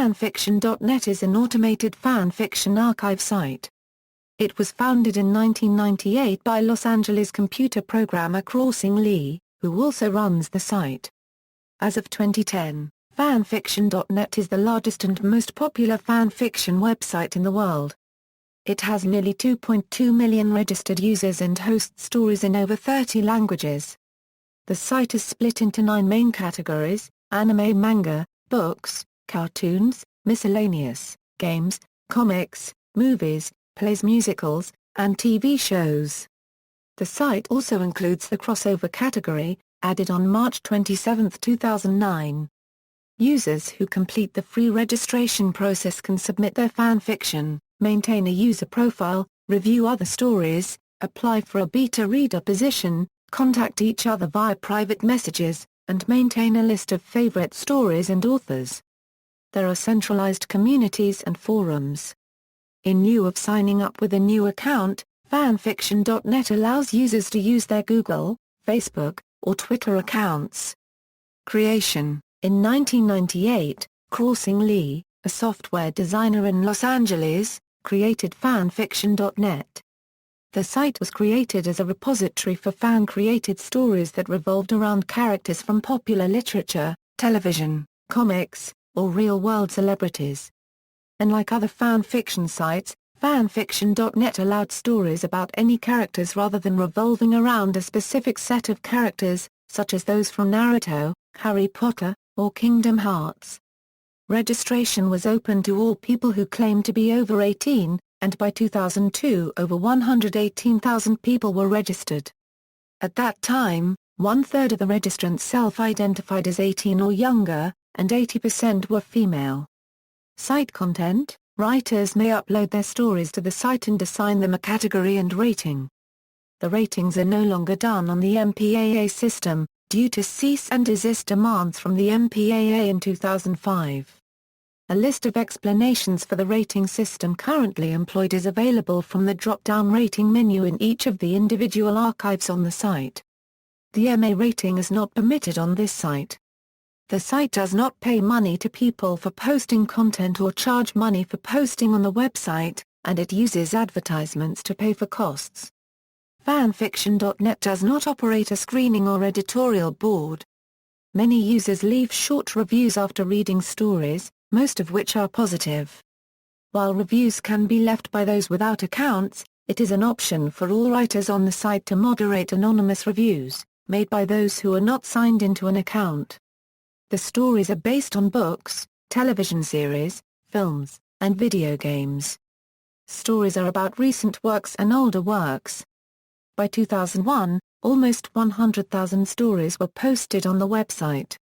Fanfiction.net is an automated fan fiction archive site. It was founded in 1998 by Los Angeles computer programmer Crossing Lee, who also runs the site. As of 2010, Fanfiction.net is the largest and most popular fan fiction website in the world. It has nearly 2.2 million registered users and hosts stories in over 30 languages. The site is split into 9 main categories: anime, manga, books, cartoons, miscellaneous, games, comics, movies, plays, musicals, and TV shows. The site also includes the crossover category, added on March 27, 2009. Users who complete the free registration process can submit their fan fiction, maintain a user profile, review other stories, apply for a beta reader position, contact each other via private messages, and maintain a list of favorite stories and authors. There are centralized communities and forums. In lieu of signing up with a new account, Fanfiction.net allows users to use their Google, Facebook, or Twitter accounts. Creation: in 1998, Crossing Lee, a software designer in Los Angeles, created Fanfiction.net. The site was created as a repository for fan-created stories that revolved around characters from popular literature, television, comics, or real-world celebrities. Unlike other fan fiction sites, Fanfiction.net allowed stories about any characters rather than revolving around a specific set of characters, such as those from Naruto, Harry Potter, or Kingdom Hearts. Registration was open to all people who claimed to be over 18, and by 2002 over 118,000 people were registered. At that time, 1/3 of the registrants self-identified as 18 or younger, and 80% were female. Site content: writers may upload their stories to the site and assign them a category and rating. The ratings are no longer done on the MPAA system, due to cease and desist demands from the MPAA in 2005. A list of explanations for the rating system currently employed is available from the drop-down rating menu in each of the individual archives on the site. The MA rating is not permitted on this site. The site does not pay money to people for posting content or charge money for posting on the website, and it uses advertisements to pay for costs. Fanfiction.net does not operate a screening or editorial board. Many users leave short reviews after reading stories, most of which are positive. While reviews can be left by those without accounts, it is an option for all writers on the site to moderate anonymous reviews, made by those who are not signed into an account. The stories are based on books, television series, films, and video games. Stories are about recent works and older works. By 2001, almost 100,000 stories were posted on the website.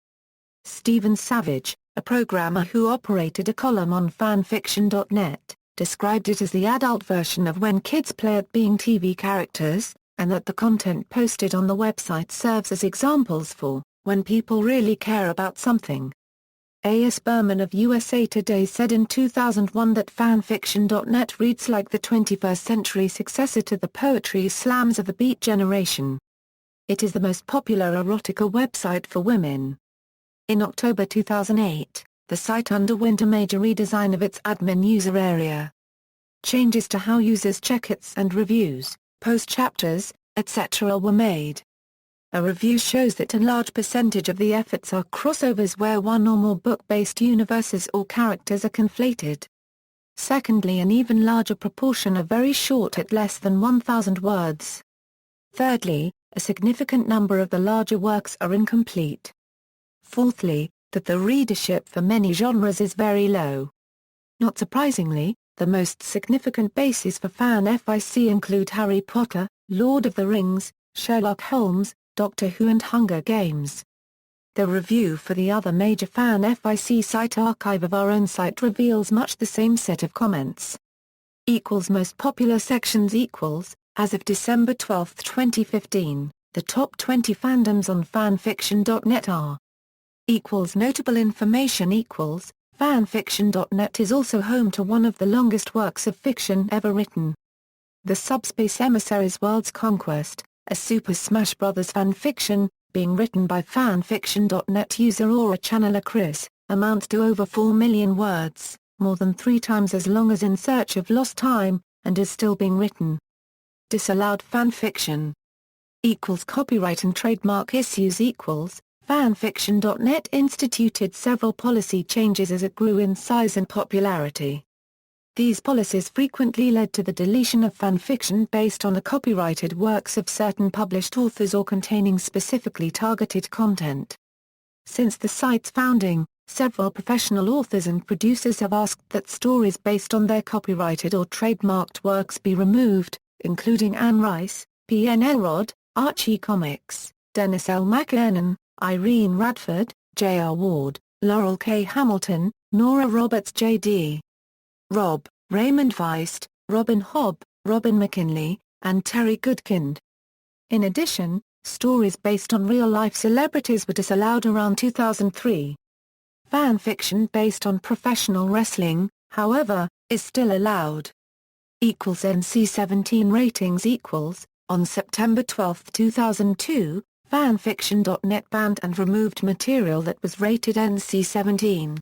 Stephen Savage, a programmer who operated a column on Fanfiction.net, described it as the adult version of when kids play at being TV characters, and that the content posted on the website serves as examples for when people really care about something. A.S. Berman of USA Today said in 2001 that Fanfiction.net reads like the 21st century successor to the poetry slams of the Beat Generation. It is the most popular erotica website for women. In October 2008, the site underwent a major redesign of its admin user area. Changes to how users check hits and reviews, post chapters, etc. were made. A review shows that a large percentage of the efforts are crossovers where one or more book-based universes or characters are conflated. Secondly, an even larger proportion are very short at less than 1,000 words. Thirdly, a significant number of the larger works are incomplete. Fourthly, that the readership for many genres is very low. Not surprisingly, the most significant bases for fan FIC include Harry Potter, Lord of the Rings, Sherlock Holmes, Doctor Who and Hunger Games. The review for the other major fan FIC site archive of our own site reveals much the same set of comments. Most popular sections as of December 12, 2015, the top 20 fandoms on Fanfiction.net are notable information Fanfiction.net is also home to one of the longest works of fiction ever written. The Subspace Emissaries World's Conquest, a Super Smash Bros. Fanfiction, being written by Fanfiction.net user Aura Channeler Chris, amounts to over 4 million words, more than 3 times as long as In Search of Lost Time, and is still being written. Disallowed fanfiction. Copyright and trademark issues. Fanfiction.net instituted several policy changes as it grew in size and popularity. These policies frequently led to the deletion of fanfiction based on the copyrighted works of certain published authors or containing specifically targeted content. Since the site's founding, several professional authors and producers have asked that stories based on their copyrighted or trademarked works be removed, including Anne Rice, P. N. Elrod, Archie Comics, Dennis L. McKernan, Irene Radford, J. R. Ward, Laurel K. Hamilton, Nora Roberts, J. D. Robb, Raymond Feist, Robin Hobb, Robin McKinley, and Terry Goodkind. In addition, stories based on real-life celebrities were disallowed around 2003. Fanfiction based on professional wrestling, however, is still allowed. NC-17 ratings. On September 12, 2002, Fanfiction.net banned and removed material that was rated NC-17.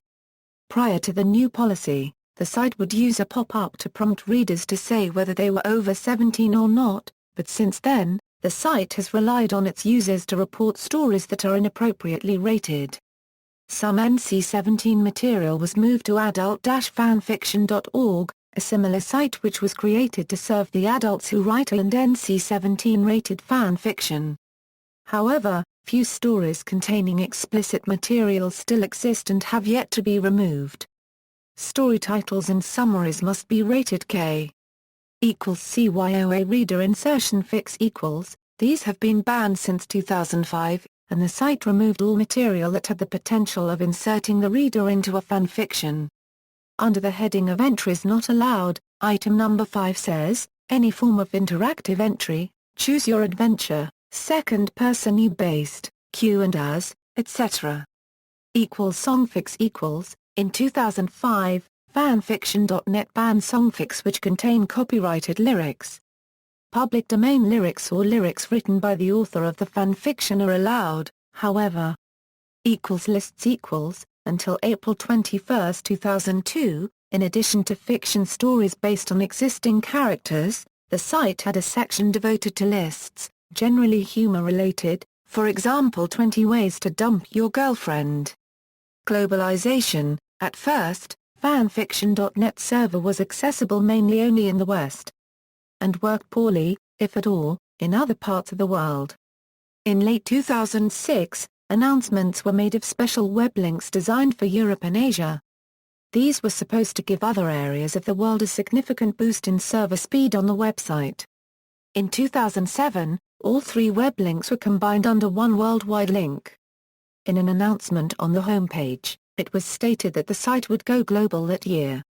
Prior to the new policy, the site would use a pop-up to prompt readers to say whether they were over 17 or not, but since then, the site has relied on its users to report stories that are inappropriately rated. Some NC-17 material was moved to adult-fanfiction.org, a similar site which was created to serve the adults who write and NC-17 rated fan fiction. However, few stories containing explicit material still exist and have yet to be removed. Story titles and summaries must be rated K. CYOA reader insertion fix. These have been banned since 2005, and the site removed all material that had the potential of inserting the reader into a fan fiction. Under the heading of entries not allowed, item number 5 says, any form of interactive entry, choose your adventure, second-person you-based, Q and as, etc. Songfix. In 2005, Fanfiction.net banned songfics which contain copyrighted lyrics. Public domain lyrics or lyrics written by the author of the fanfiction are allowed, however. Lists. Until April 21, 2002, in addition to fiction stories based on existing characters, the site had a section devoted to lists, generally humor-related, for example 20 ways to dump your girlfriend. Globalization. At first, Fanfiction.net server was accessible mainly only in the West, and worked poorly, if at all, in other parts of the world. In late 2006, announcements were made of special web links designed for Europe and Asia. These were supposed to give other areas of the world a significant boost in server speed on the website. In 2007, all 3 web links were combined under one worldwide link. In an announcement on the homepage, it was stated that the site would go global that year.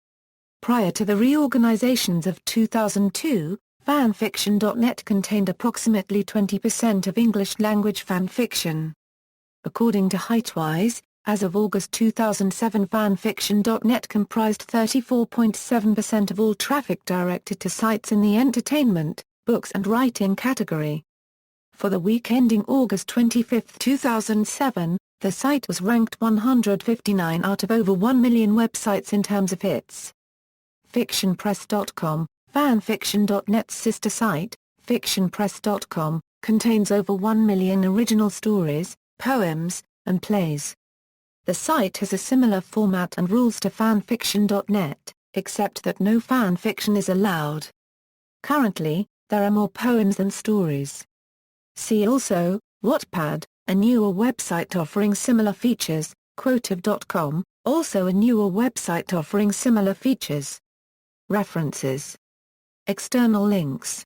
Prior to the reorganizations of 2002, Fanfiction.net contained approximately 20% of English-language fanfiction. According to Hitewise, as of August 2007, Fanfiction.net comprised 34.7% of all traffic directed to sites in the entertainment, books and writing category. For the week ending August 25, 2007, the site was ranked 159 out of over 1 million websites in terms of hits. FictionPress.com, Fanfiction.net's sister site, FictionPress.com, contains over 1 million original stories, poems, and plays. The site has a similar format and rules to Fanfiction.net, except that no fan fiction is allowed. Currently, there are more poems than stories. See also, Wattpad, a newer website offering similar features, Quotive.com, also a newer website offering similar features. References. External links.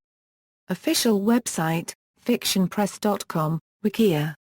Official website, FictionPress.com, Wikia.